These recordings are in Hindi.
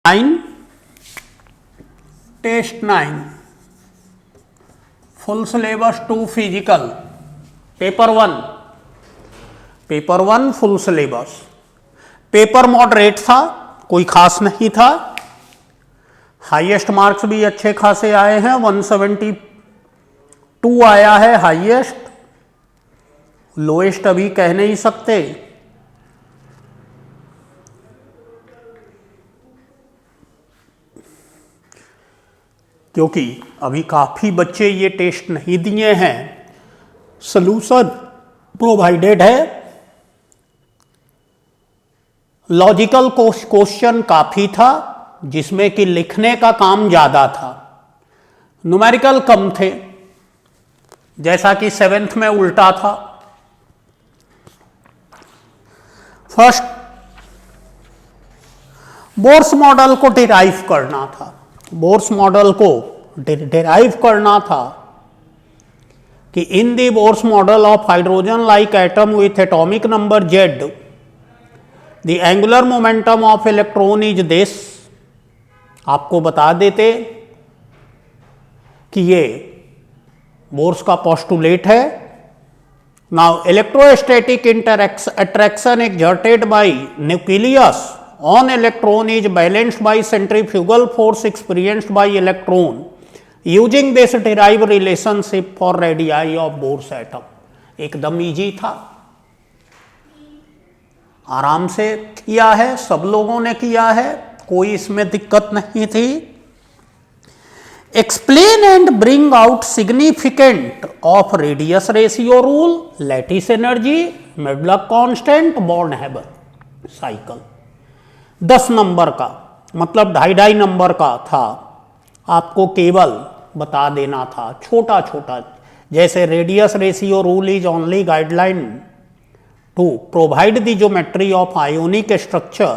9 test 9 full syllabus 2 physical paper 1 full syllabus. Paper moderate था, कोई खास नहीं था। हाईएस्ट मार्क्स भी अच्छे खासे आए हैं, 172 आया है हाईएस्ट, लोएस्ट अभी कह नहीं सकते। क्योंकि अभी काफ़ी बच्चे ये टेस्ट नहीं दिए हैं। सॉल्यूशन प्रोवाइडेड है, लॉजिकल क्वेश्चन काफ़ी था जिसमें कि लिखने का काम ज़्यादा था, न्यूमेरिकल कम थे, जैसा कि 7th में उल्टा था। फर्स्ट बोर्स मॉडल को डिराइव करना था, बोर्स मॉडल को डिराइव करना था कि in the Bohr's model of hydrogen like atom with atomic number Z the angular momentum of electron is this. आपको बता देते कि ये बोर्स का पोस्टुलेट है। Now electrostatic attraction exerted by nucleus on electron is balanced by centrifugal force experienced by electron using this derived relationship for radii of Bohr's atom। एकदम इजी था, आराम से किया है, सब लोगों ने किया है, कोई इसमें दिक्कत नहीं थी। Explain and bring out significant of radius ratio rule, lattice energy, Madelung constant, Born Haber cycle. 10 number का मतलब 2.5 नंबर का था, आपको केवल बता देना था छोटा छोटा, जैसे radius ratio rule is only guideline to provide the geometry of ionic structure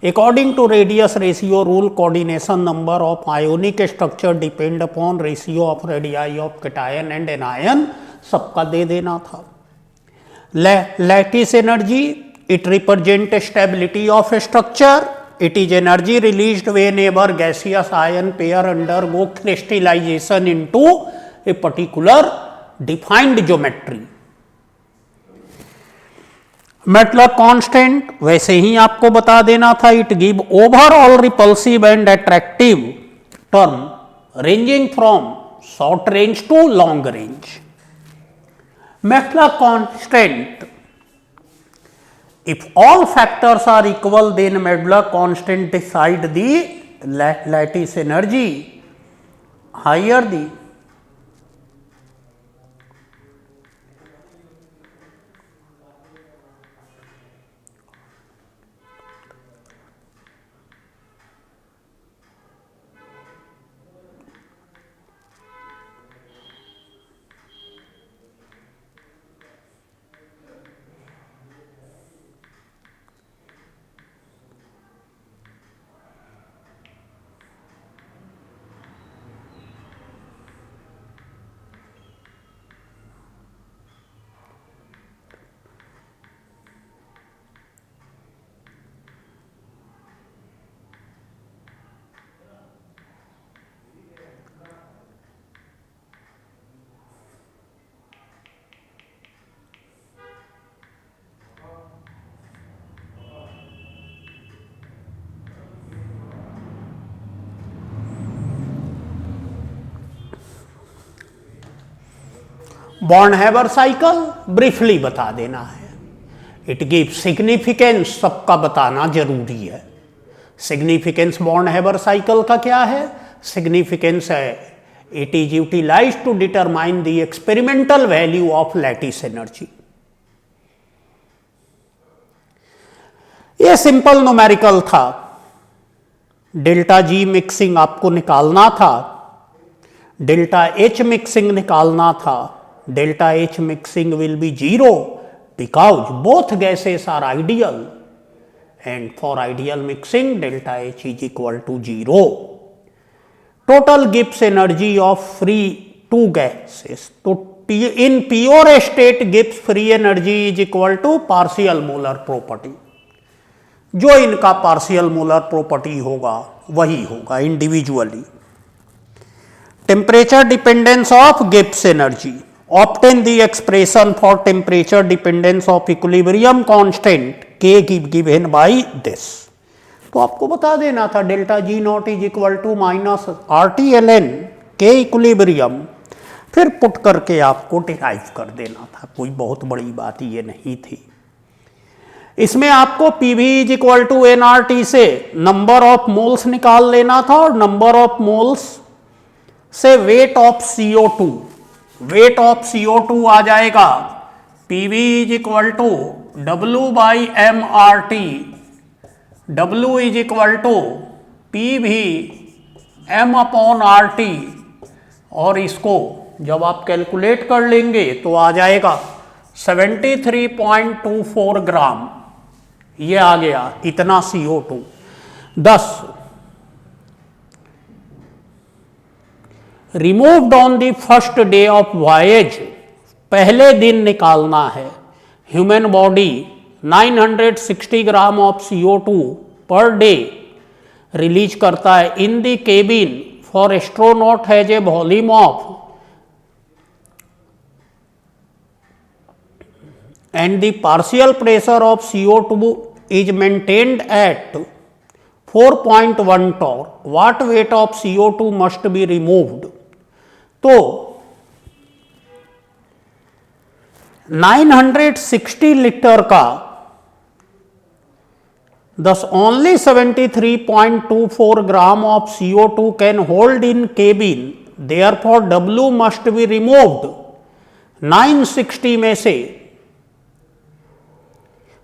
according to radius ratio rule coordination number of ionic structure depend upon ratio of radii of cation and anion, सबका दे देना था। Lattice energy, it represents stability of structure, it is energy released whenever gaseous ion pair undergo crystallization into a particular defined geometry। Madelung constant वैसे ही आपको बता देना था, it give overall repulsive and attractive term ranging from short range to long range. Madelung constant, if all factors are equal then Medlar constant decide the lattice energy, higher the born-Haber cycle briefly बता देना है। इट गिव सिग्निफिकेंस, सबका बताना जरूरी है। सिग्निफिकेंस बॉर्न-हैबर साइकिल का क्या है? सिग्निफिकेंस है it is utilised to determine the experimental value of lattice energy. ये सिंपल न्यूमेरिकल था, डेल्टा जी मिक्सिंग आपको निकालना था, डेल्टा एच मिक्सिंग निकालना था। Delta H mixing will be 0 because both gases are ideal and for ideal mixing delta H is equal to 0. Total Gibbs energy of free two gases. So in pure state Gibbs free energy is equal to partial molar property. जो इनका पार्शियल मोलर प्रॉपर्टी होगा वही होगा individually. Temperature dependence of Gibbs energy, obtain the expression for temperature dependence of equilibrium constant K given by this. तो आपको बता देना था delta G naught is equal to minus RT/ln K equilibrium, फिर पुट करके आपको डिराइव कर देना था, कोई बहुत बड़ी बात ये नहीं थी। इसमें आपको PV is equal to nRT से नंबर ऑफ मोल्स निकाल लेना था और नंबर ऑफ मोल्स से weight of CO2, weight of CO2 आ जाएगा PV is equal to W/mRT, W is equal to PV m/RT, और इसको जब आप कैलकुलेट कर लेंगे तो आ जाएगा 73.24 ग्राम, ये आ गया इतना CO2। 10 removed on the first day of voyage, पहले दिन निकालना है। Human body 960 gram of CO2 per day release करता है in the cabin for astronaut has a volume of and the partial pressure of CO2 is maintained at 4.1 torr. What weight of CO2 must be removed? तो 960 लीटर का thus only 73.24 gram of CO2 can hold in cabin, therefore W must be removed। 960 में से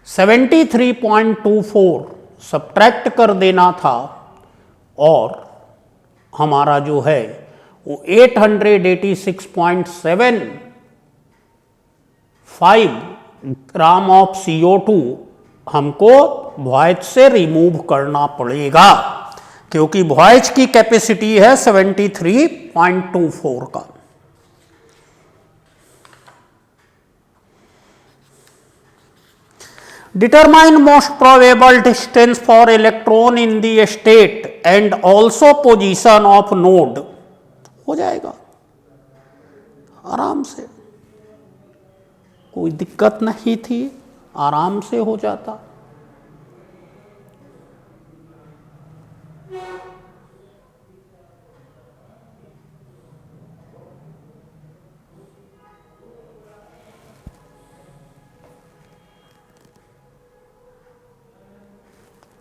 73.24 सब्ट्रैक्ट कर देना था और हमारा जो है वो 886.75 ग्राम ऑफ CO2 हमको वॉयज से रिमूव करना पड़ेगा, क्योंकि वॉयज की कैपेसिटी है 73.24 का। Determine most probable distance for electron in the state and also position of node। हो जाएगा आराम से, कोई दिक्कत नहीं थी, आराम से हो जाता।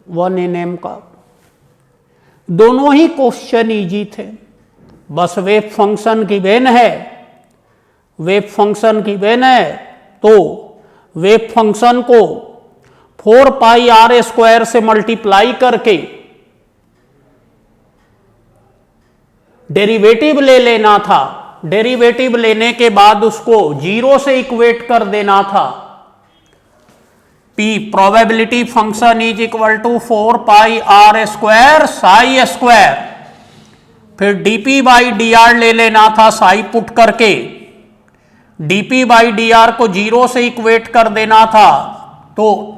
वन NM का दोनों ही क्वेश्चन इजी थे, बस वेव फंक्शन की वेन है, वेव फंक्शन की वेन है तो वेव फंक्शन को 4πr² से मल्टीप्लाई करके डेरिवेटिव ले लेना था। डेरिवेटिव लेने के बाद उसको 0 से इक्वेट कर देना था। P probability function is equal to 4πr² psi square, फिर dp/dr ले लेना था साई पुट करके, dp/dr को 0 से इक्वेट कर देना था, तो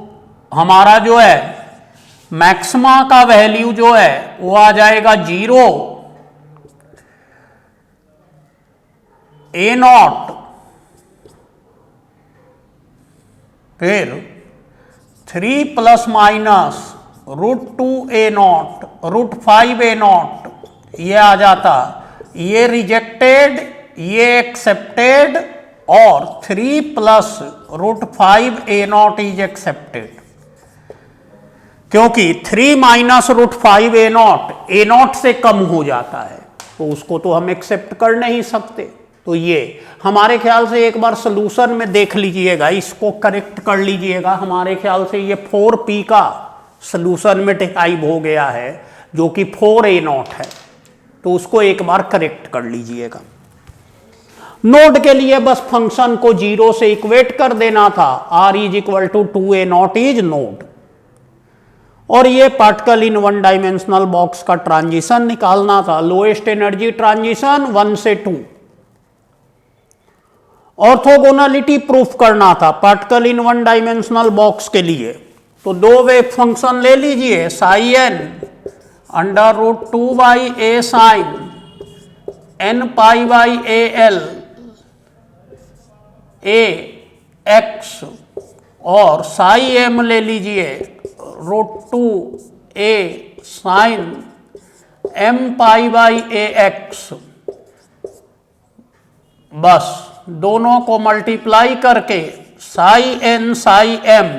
हमारा जो है मैक्सिमा का वैल्यू जो है वो आ जाएगा 0 A0, फिर 3 प्लस माइनस √2A0 √5A0, ये आ जाता, ये रिजेक्टेड, ये एक्सेप्टेड और 3 प्लस √5A0 इज एक्सेप्टेड, क्योंकि 3 माइनस √5A0 A0 से कम हो जाता है तो उसको तो हम एक्सेप्ट कर नहीं सकते। तो ये हमारे ख्याल से एक बार सोल्यूशन में देख लीजिएगा, इसको करेक्ट कर लीजिएगा। हमारे ख्याल से ये 4p का सोल्यूशन में डिराइव हो गया है जो कि 4A0 है, तो उसको एक बार करेक्ट कर लीजिएगा। नोड के लिए बस फंक्शन को 0 से इक्वेट कर देना था, r is equal to 2A0 is node, और ये particle in one dimensional box का ट्रांजिशन निकालना था, लोएस्ट एनर्जी ट्रांजिशन 1 से 2। ऑर्थोगोनलिटी प्रूफ करना था particle in one dimensional box के लिए, तो दो वेव फंक्शन ले लीजिए, psi n under root 2 by a sine n pi by a l a x, और साई एम ले लीजिए root 2 a sine m pi by a x. बस दोनों को मल्टीप्लाई करके psi n psi m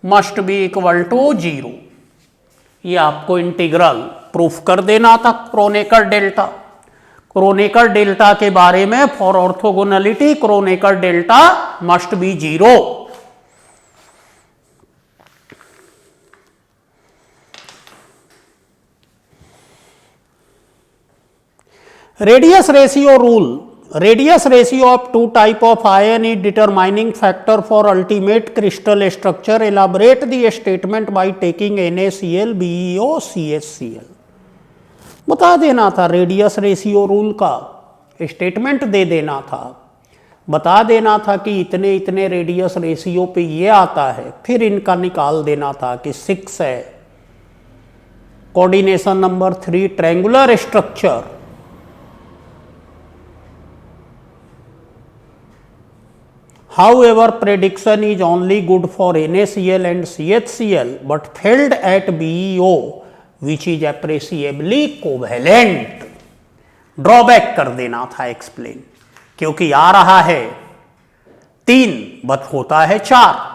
must be equal to 0। ये आपको इंटीग्रल प्रूफ कर देना था क्रोनेकर डेल्टा। क्रोनेकर डेल्टा के बारे में, for orthogonality Kronecker delta must be 0। Radius ratio rule. Radius ratio of two type of ion is determining factor for ultimate crystal structure. Elaborate the statement by taking NaCl, BeO, CHCl. बता देना था रेडियस रेशियो रूल का, स्टेटमेंट दे देना था, बता देना था कि इतने इतने रेडियस रेशियो पे ये आता है, फिर इनका निकाल देना था कि 6 है। Coordination number 3 triangular structure, however prediction is only good for NaCl and CHCl but failed at BeO which is appreciably covalent। Drawback कर देना था एक्सप्लेन, क्योंकि आ रहा है 3 बट होता है 4।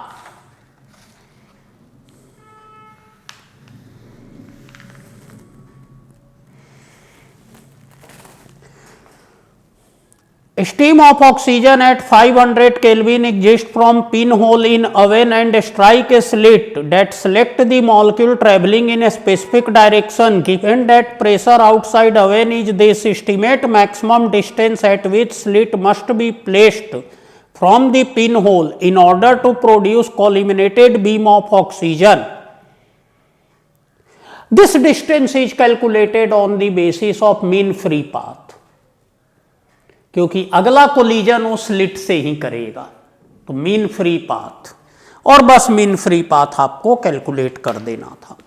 Steam of oxygen at 500 Kelvin exists from pinhole in oven and strike a slit that select the molecule traveling in a specific direction. Given that pressure outside oven is this, estimate maximum distance at which slit must be placed from the pinhole in order to produce collimated beam of oxygen. This distance is calculated on the basis of mean free path, क्योंकि अगला कोलिजन उस स्लिट से ही करेगा, तो मीन फ्री पाथ, और बस मीन फ्री पाथ आपको कैलकुलेट कर देना था।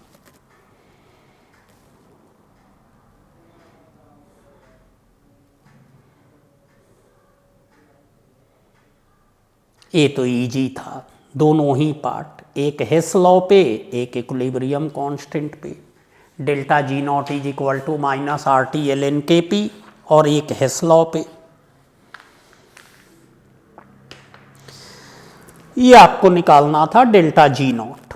ये तो इजी था, दोनों ही पार्ट, एक हेस लॉ पे, एक इक्विलिब्रियम कांस्टेंट पे। Delta G not is equal to minus R T L N K P, और एक हेस लॉ पे। ये आपको निकालना था delta G not.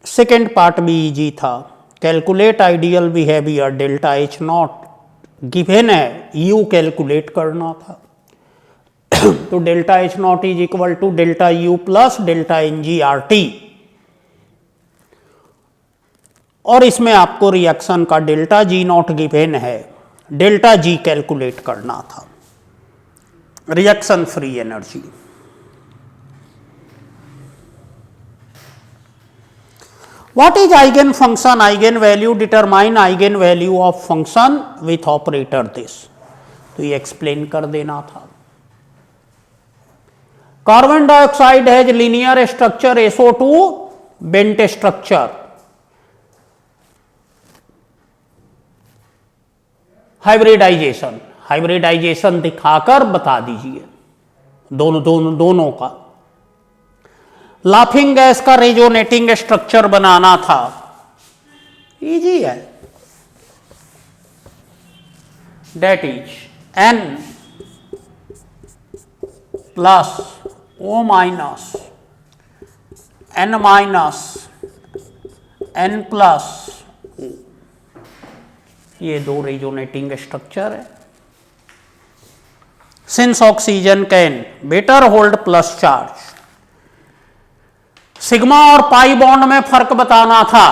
Second part भी इजी था, calculate ideal behaviour delta H not given है, यू कैलकुलेट करना था। तो delta H not is equal to delta U plus delta N G R T, और इसमें आपको रिएक्शन का डेल्टा जी नॉट गिवन है, डेल्टा जी कैलकुलेट करना था, reaction free energy. What is eigen function? Eigen value determine eigen value of function with operator this। तो ये एक्सप्लेन कर देना था। Carbon dioxide has linear structure SO2 bent structure. Hybridisation, hybridisation दिखाकर बता दीजिए दोनों का। लाफिंग गैस का रेजोनेटिंग स्ट्रक्चर बनाना था, इजी है, that is N plus O minus N minus N plus O। ये दो रेजोनेटिंग स्ट्रक्चर है। Since oxygen can better hold plus charge, sigma और पाई बॉन्ड में फर्क बताना था।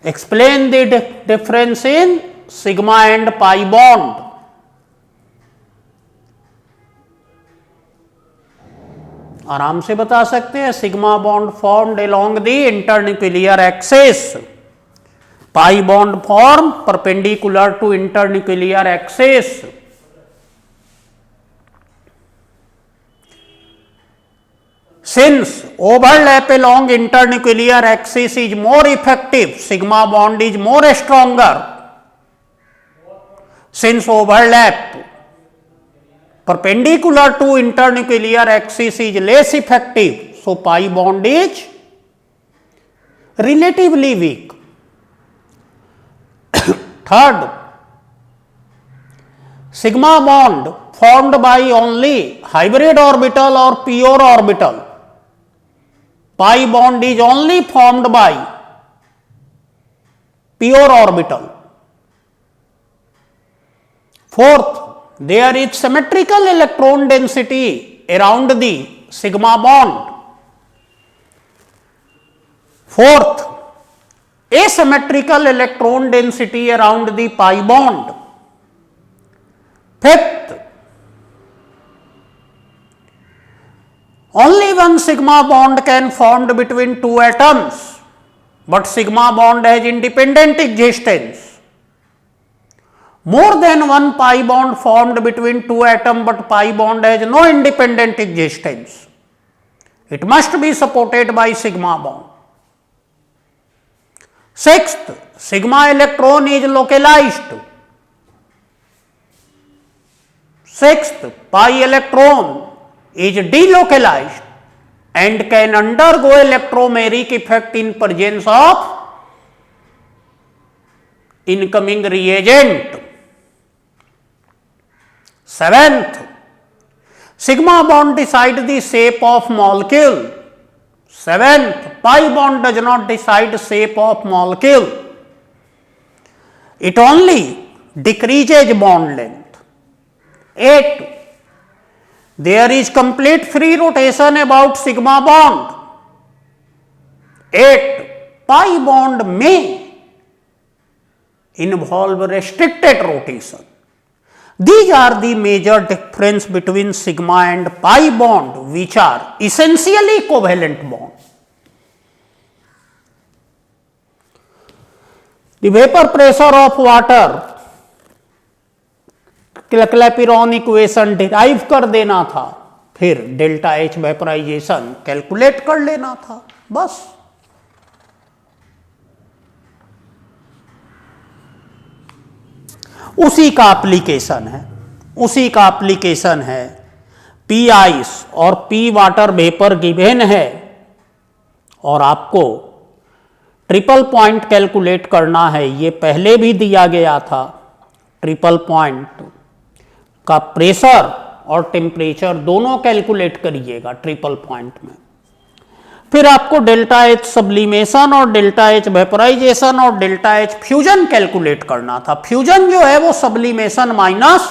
Explain the difference in sigma and pi bond. आराम से बता सकते हैं, sigma bond formed along the internuclear axis, pi bond form perpendicular to internuclear axis. Since overlap along internuclear axis is more effective, sigma bond is more stronger. Since overlap perpendicular to internuclear axis is less effective, so pi bond is relatively weak. Third, sigma bond formed by only hybrid orbital or pure orbital. Pi bond is only formed by pure orbital. Fourth, there is symmetrical electron density around the sigma bond. Fourth, asymmetrical electron density around the pi bond. Fifth, only one sigma bond can formed between two atoms, but sigma bond has independent existence. More than one pi bond formed between two atoms, but pi bond has no independent existence. It must be supported by sigma bond. Sixth, sigma electron is localized. Sixth, pi electron is delocalized and can undergo electromeric effect in presence of incoming reagent. Seventh, sigma bond decides the shape of molecule. Seventh, pi bond does not decide shape of molecule. It only decreases bond length. 8, there is complete free rotation about sigma bond. 8, pi bond may involve restricted rotation. These are the major difference between sigma and pi bond, which are essentially covalent bond. The vapor pressure of water, Clapeyron equation derive कर देना था, फिर डेल्टा एच वेपराइजेशन कैलकुलेट कर लेना था, बस। उसी का एप्लीकेशन है, उसी का एप्लीकेशन है। पी आइस और पी वाटर वेपर गिवेन है और आपको ट्रिपल पॉइंट कैलकुलेट करना है। ये पहले भी दिया गया था। ट्रिपल पॉइंट का प्रेशर और टेम्परेचर दोनों कैलकुलेट करिएगा ट्रिपल पॉइंट में। फिर आपको डेल्टा एच सब्लिमेशन और डेल्टा एच वेपराइजेशन और डेल्टा एच फ्यूजन कैलकुलेट करना था। फ्यूजन जो है वो सब्लिमेशन माइनस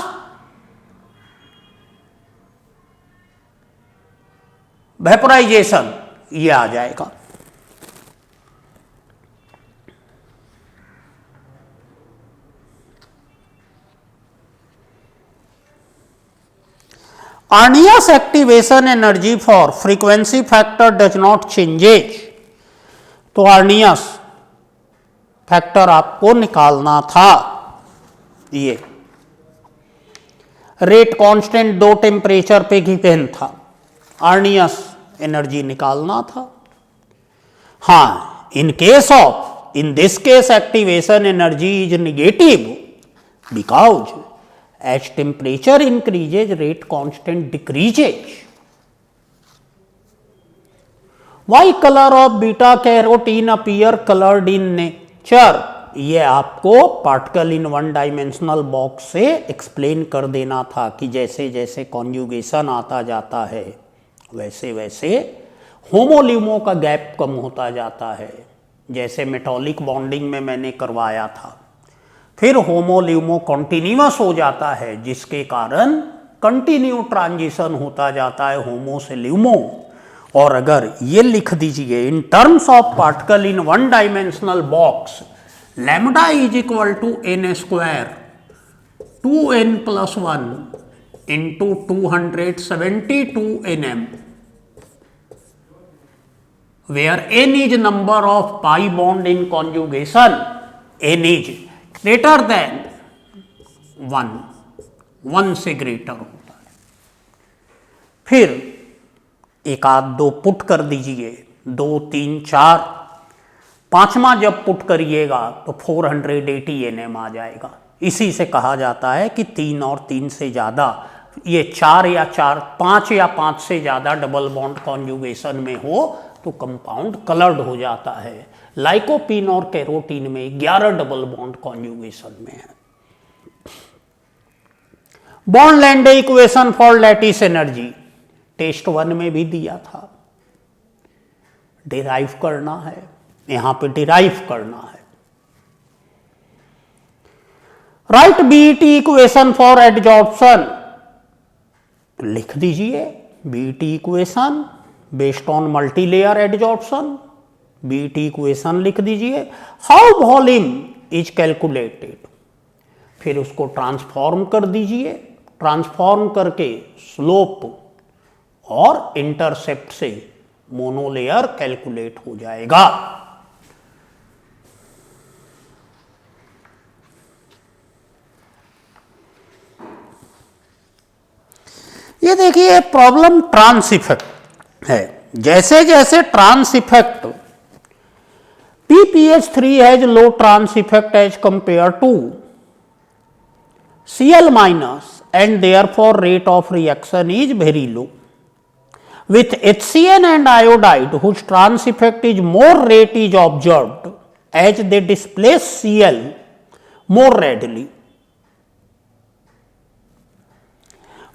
वेपराइजेशन ये आ जाएगा। Arrhenius activation energy for frequency factor does not changes। तो Arrhenius फैक्टर आपको निकालना था। ये रेट कांस्टेंट 2 टेम्परेचर पे गिवन था, Arrhenius एनर्जी निकालना था। हाँ, in this case activation energy is negative because as temperature increases, rate constant decreases. Why color of beta carotene appear colored in nature? ये आपको particle in one dimensional box से एक्सप्लेन कर देना था कि जैसे जैसे कॉन्जुगेशन आता जाता है वैसे वैसे होमोल्यूमो का गैप कम होता जाता है। जैसे मेटॉलिक बॉन्डिंग में मैंने करवाया था, फिर होमोल्यूमो कॉन्टिन्यूअस हो जाता है जिसके कारण कंटिन्यू ट्रांजिशन होता जाता है होमो से ल्यूमो। और अगर ये लिख दीजिए in terms of particle in one dimensional box, lambda is equal to N square 2n+1 into 272 nm, where n is number of pi bond in conjugation, n is greater than 1 से ग्रेटर होता है। फिर एक आध दो पुट कर दीजिए, 2 3 4, पांचवा जब पुट करिएगा तो 480 Nm आ जाएगा। इसी से कहा जाता है कि 3 और 3 से ज़्यादा, ये 4 या 5 या 5 से ज़्यादा डबल बॉन्ड कॉन्जुगेशन में हो तो कंपाउंड कलर्ड हो जाता है। लाइकोपीन और कैरोटीन में 11 डबल बॉन्ड कॉन्जुगेशन में है। बॉन्ड Lande equation for lattice energy test 1 में भी दिया था, डिराइव करना है, यहां पे डिराइव करना है। Right BET equation for adsorption, लिख दीजिए BET equation based on multilayer adsorption, BET equation लिख दीजिए। हाउ वॉल्यूम इज कैलकुलेटेड, फिर उसको ट्रांसफॉर्म कर दीजिए, ट्रांसफॉर्म करके स्लोप और इंटरसेप्ट से मोनोलेयर कैलकुलेट हो जाएगा। ये देखिए प्रॉब्लम ट्रांस इफेक्ट है। जैसे जैसे trans effect, PPH3 has low trans effect as compare to Cl minus and therefore rate of reaction is very low. With HCN and iodide whose trans effect is more, rate is observed as they displace Cl more readily.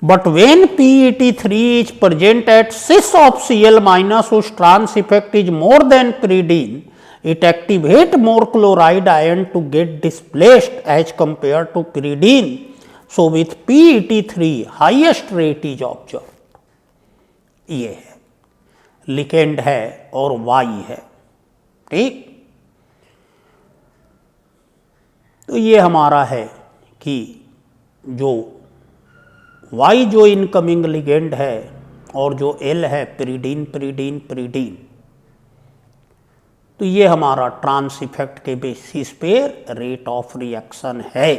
But when PET3 is present at cis of Cl minus whose trans effect is more than pyridine, it activates more chloride ion to get displaced as compared to pyridine. So with PET3 highest rate is observed. ये है, लिकेंड है और Y है, ठीक। तो ये हमारा है कि जो Y जो इनकमिंग लिगेंड है और जो L है pyridine pyridine pyridine, तो ये हमारा ट्रांस इफेक्ट के बेसिस पे रेट ऑफ रिएक्शन है।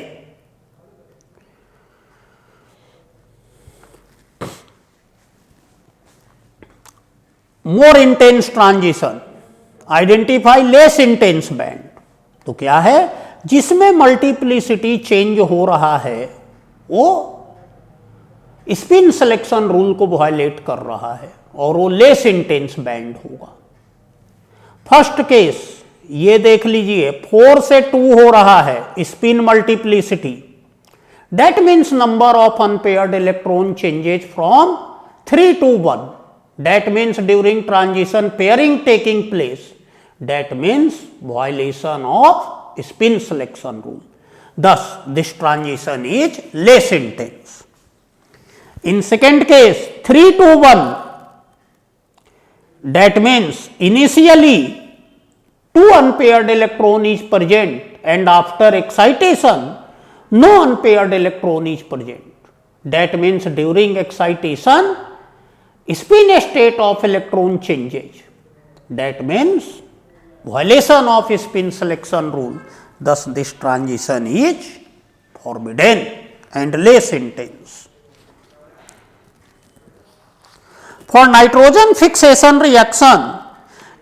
More intense transition, identify less intense band, तो क्या है जिसमें मल्टीप्लिसिटी चेंज हो रहा है वो स्पिन सिलेक्शन रूल को वायलेट कर रहा है और वो लेस इंटेंस बैंड होगा। फर्स्ट केस ये देख लीजिए, 4 से 2 हो रहा है spin multiplicity, that means number of unpaired electron changes from 3 to 1, that means during transition pairing taking place, that means violation of spin selection rule. Thus this transition is less intense. In second case 3 to 1, that means initially 2 unpaired electron is present and after excitation no unpaired electron is present, that means during excitation spin state of electron changes, that means violation of spin selection rule. Thus this transition is forbidden and less intense. For nitrogen fixation reaction,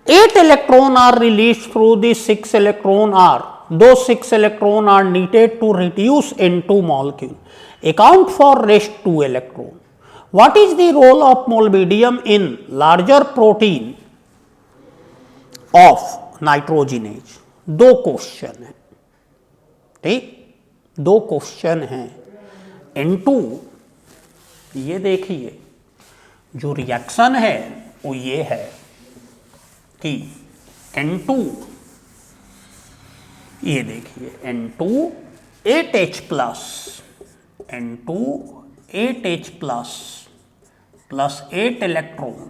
8 electron are released through the 6 electron are, those 6 electron are needed to reduce N2 molecule, account for rest 2 electron. What is the role of molybdenum in larger protein of nitrogenase? 2 question है, ठीक, 2 क्वेश्चन हैं। N2 ये देखिए जो रिएक्शन है वो ये है कि N2 ये देखिए N2 8H plus, N2 8H plus plus 8 electron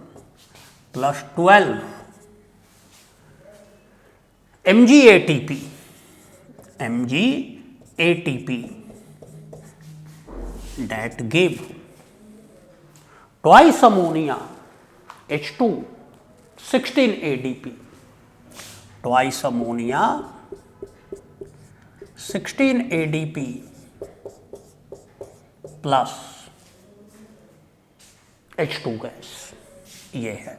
plus 12 MgATP, MgATP that give twice ammonia H2 16 ADP, twice ammonia 16 ADP plus H2 gas, ये है।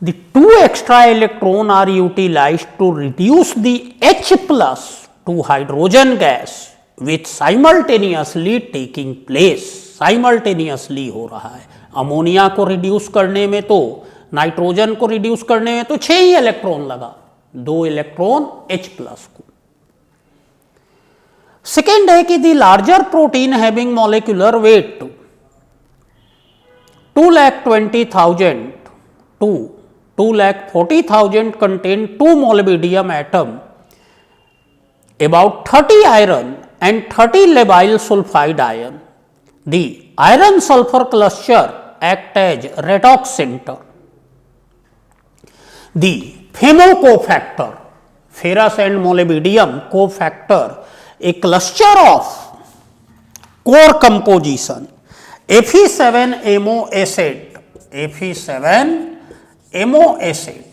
The two extra electron are utilized to reduce the H plus to hydrogen gas which simultaneously taking place, simultaneously हो रहा है। अमोनिया को रिड्यूस करने में तो, नाइट्रोजन को रिड्यूस करने में तो 6 ही इलेक्ट्रॉन लगा, 2 इलेक्ट्रॉन H प्लस को। सेकेंड है कि the larger protein having molecular weight 2,20,000 to 2,40,000 contain 2 molybdenum atom, about 30 iron and 30 labile sulfide ion. The iron sulfur cluster act as redox center. The FeMo cofactor, ferrous and molybdenum cofactor, a cluster of core composition Fe7-ammo acid, Fe7-ammo acid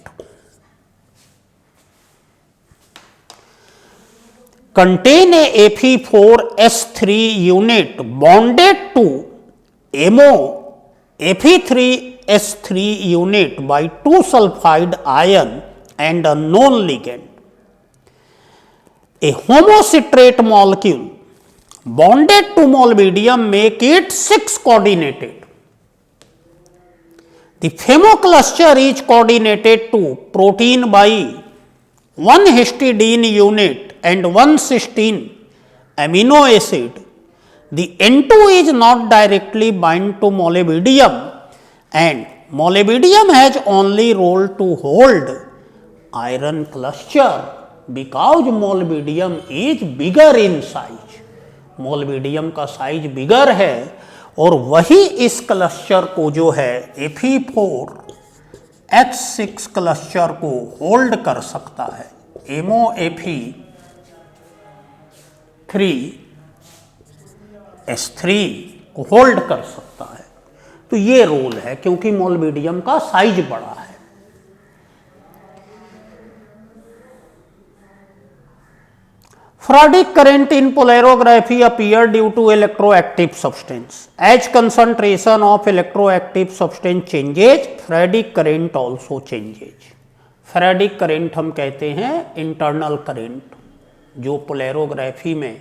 contain a Fe4S3 unit bonded to ammo Fe3S3 unit by 2 sulfide ion and a known ligand. A homocitrate molecule bonded to molybdenum make it 6 coordinated. The FeMo cluster is coordinated to protein by 1 histidine unit and 1 cysteine amino acid. The N2 is not directly bind to molybdenum and molybdenum has only role to hold iron cluster because molybdenum is bigger in size. molybdenum का साइज बिगर है और वही इस क्लस्टर को जो है Fe4H6 क्लस्टर को होल्ड कर सकता है, एमो Fe3S3 को होल्ड कर सकता है। तो ये रोल है क्योंकि मोलिब्डेनम का साइज बड़ा है। Faradic current in polarography appear due to electroactive substance. As concentration of electroactive substance changes, Faradic current also changes. Faradic current हम कहते हैं internal current, जो पोलैरोग्राफी में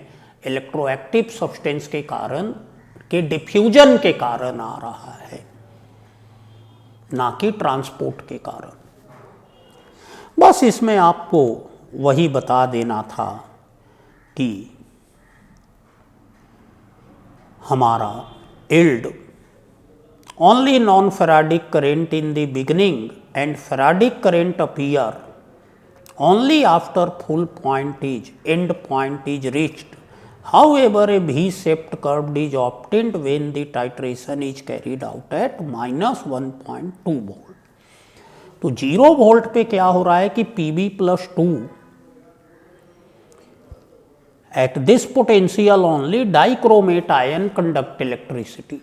इलेक्ट्रोएक्टिव सब्सटेंस के कारण के डिफ्यूजन के कारण आ रहा है, ना कि ट्रांसपोर्ट के कारण। बस इसमें आपको वही बता देना था कि हमारा yield only non-Faradic current in the beginning and Faradic current appear only after full end point is reached. However, a V-shaped curve is obtained when the titration is carried out at -1.2 volt. तो 0 वोल्ट पे क्या हो रहा है कि Pb+2 at this potential only dichromate ion conduct electricity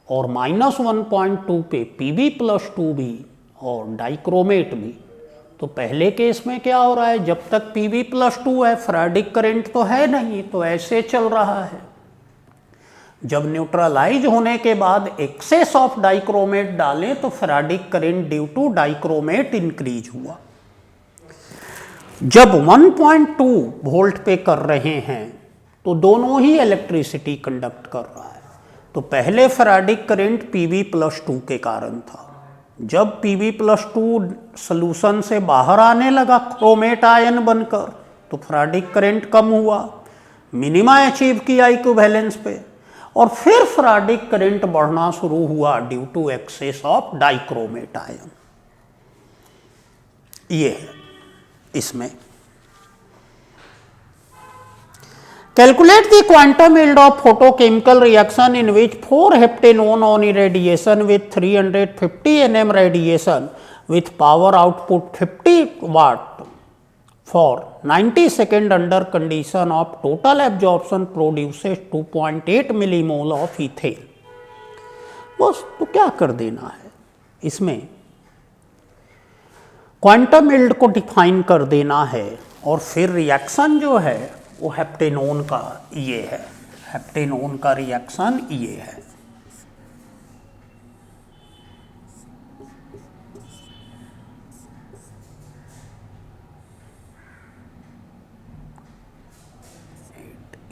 और -1.2 पे Pb+2 भी और डाइक्रोमेट भी। तो पहले केस में क्या हो रहा है, जब तक Pb+2 है फैराडिक करंट तो है नहीं, तो ऐसे चल रहा है। जब न्यूट्रलाइज होने के बाद एक्सेस ऑफ डाइक्रोमेट डालें तो faradaic current due to dichromate increase हुआ। जब 1.2 वोल्ट पे कर रहे हैं तो दोनों ही इलेक्ट्रिसिटी कंडक्ट कर रहा है। तो पहले फैराडिक करंट Pb+2 के कारण था। जब Pb+2 सॉल्यूशन से बाहर आने लगा क्रोमेट आयन बनकर, तो फैराडिक करंट कम हुआ, मिनिमा अचीव किया इक्विवेलेंस पे, और फिर फैराडिक करंट बढ़ना शुरू हुआ due to excess of dichromate ion. ये है इसमें। Calculate the quantum yield of photochemical reaction in which 4 heptanone on irradiation with 350 nm radiation with power output 50 watt for 90 seconds under condition of total absorption produces 2.8 millimole of ethane. बस तो क्या कर देना है इसमें, क्वांटम यील्ड को डिफाइन कर देना है और फिर रिएक्शन जो है वो हेप्टेनोन का ये है, हेप्टेनोन का रिएक्शन ये है।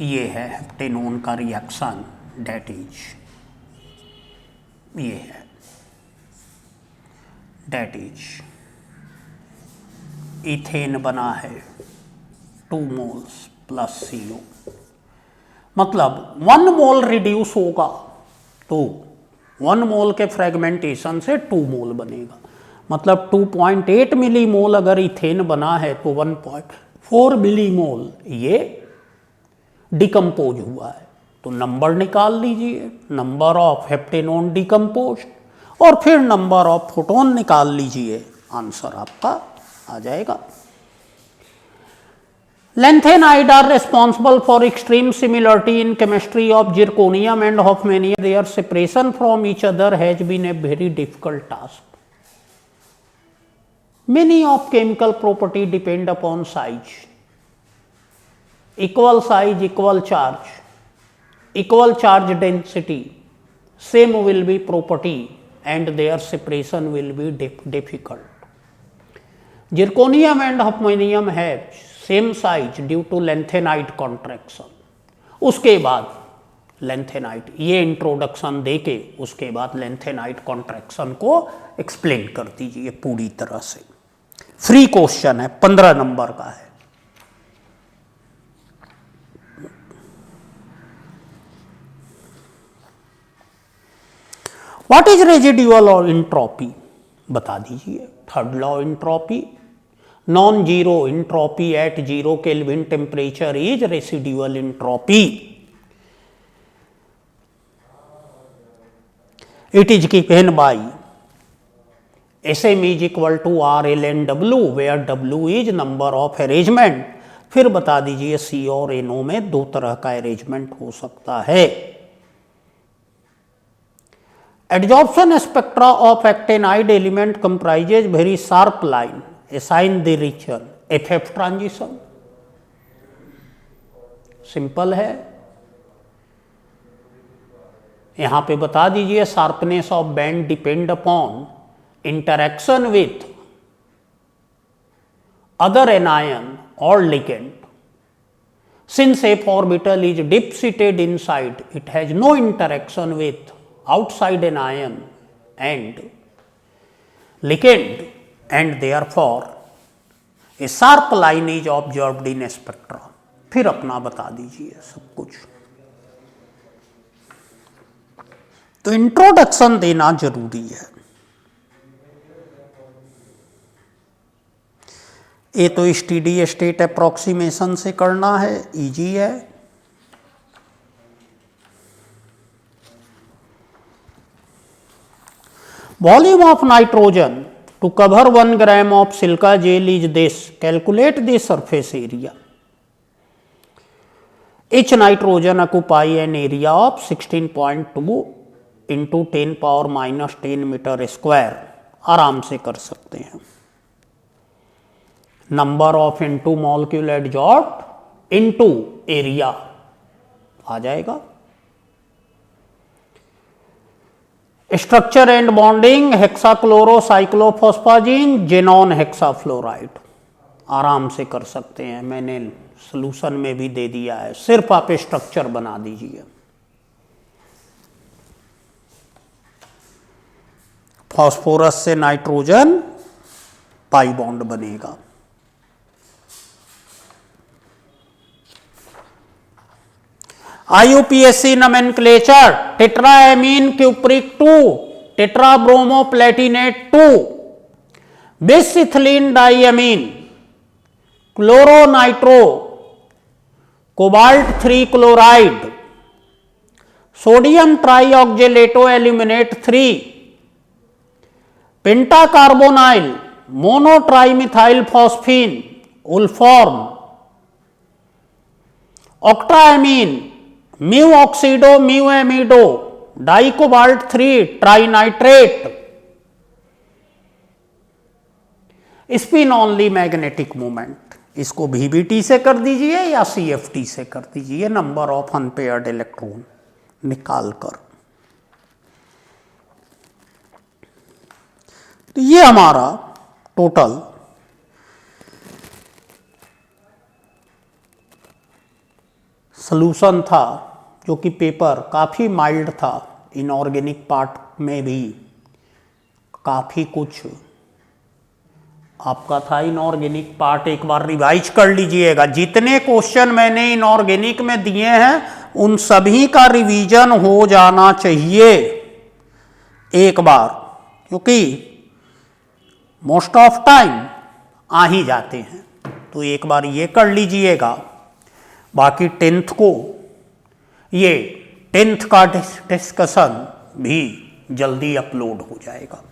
ये है हेप्टेनोन का रिएक्शन, डेट इज, ये है डेट इज इथेन बना है 2 मोल्स प्लस CO, मतलब 1 मोल रिड्यूस होगा तो 1 मोल के फ्रेगमेंटेशन से 2 मोल बनेगा, मतलब 2.8 मिलीमोल अगर इथेन बना है तो 1.4 मिलीमोल ये डिकम्पोज हुआ है। तो नंबर निकाल लीजिए, नंबर ऑफ हेप्टेनोन डिकम्पोज, और फिर नंबर ऑफ फोटोन निकाल लीजिए, आंसर आपका आ जाएगा। Lanthanide are responsible for extreme similarity in chemistry of zirconium and hofmanium. Their separation from each other has been a very difficult task. Many of chemical property depend upon size. Equal size, equal charge density, same will be property and their separation will be difficult. Zirconium and hofmanium have same size due to lanthanide contraction. उसके बाद lanthanide, ये इंट्रोडक्शन देके उसके बाद lanthanide कॉन्ट्रैक्शन को एक्सप्लेन कर दीजिए पूरी तरह से। फ्री क्वेश्चन है, 15 नंबर का है। व्हाट इज रेजिडुअल और इंट्रॉपी बता दीजिए। Third law entropy, non zero entropy at 0 Kelvin temperature is residual entropy. It is given by SM is equal to RLNW where W is number of arrangement. फिर बता दीजिए C और NO में 2 तरह का अरेंजमेंट हो सकता है। Adsorption spectra of actinide element comprises very sharp line. Assign the region FF transition. Simple है। यहां पे बता दीजिए sharpness of band depend upon interaction with other anion और ligand. Since F orbital is deep seated inside, it has no interaction with outside anion and ligand, and therefore a sharp line is observed in spectra. फिर अपना बता दीजिए सब कुछ। तो इंट्रोडक्शन देना जरूरी है। ये तो स्टेडी स्टेट अप्रोक्सीमेशन से करना है, इजी है। Volume of nitrogen to cover 1 gram of silica gel is this, calculate the surface area. Each nitrogen occupy an area of 16.2 into 10 power minus 10 metre square, आराम से कर सकते हैं। Number of into molecule adsorbed into area आ जाएगा। Structure and bonding hexachlorocyclophosphazene xenon hexafluoride, आराम से कर सकते हैं, मैंने सॉल्यूशन में भी दे दिया है, सिर्फ आप स्ट्रक्चर बना दीजिए। फास्फोरस से नाइट्रोजन पाई बॉन्ड बनेगा। IUPAC nomenclature tetraammine cupric 2, tetrabromoplatinate 2, bisethylene diamine, chloronitro, cobalt 3 chloride, sodium trioxalato aluminate 3, pentacarbonyl, monotrimethyl phosphine, उल्फॉर्म, octaammine, mu oxido mu amido, dicobalt 3 trinitrate, spin only magnetic moment, इसको VBT से कर दीजिए या CFT से कर दीजिए, नंबर ऑफ अनपेयर्ड इलेक्ट्रॉन निकाल कर। तो ये हमारा टोटल सॉल्यूशन था जो कि पेपर काफ़ी माइल्ड था, इनऑर्गेनिक पार्ट में भी काफ़ी कुछ आपका था इनऑर्गेनिक पार्ट, एक बार रिवाइज कर लीजिएगा। जितने क्वेश्चन मैंने इनऑर्गेनिक में दिए हैं उन सभी का रिवीजन हो जाना चाहिए एक बार, क्योंकि मोस्ट ऑफ टाइम आ ही जाते हैं, तो एक बार ये कर लीजिएगा। बाकी टेंथ को, ये टेंथ का डिस्कशन भी जल्दी अपलोड हो जाएगा।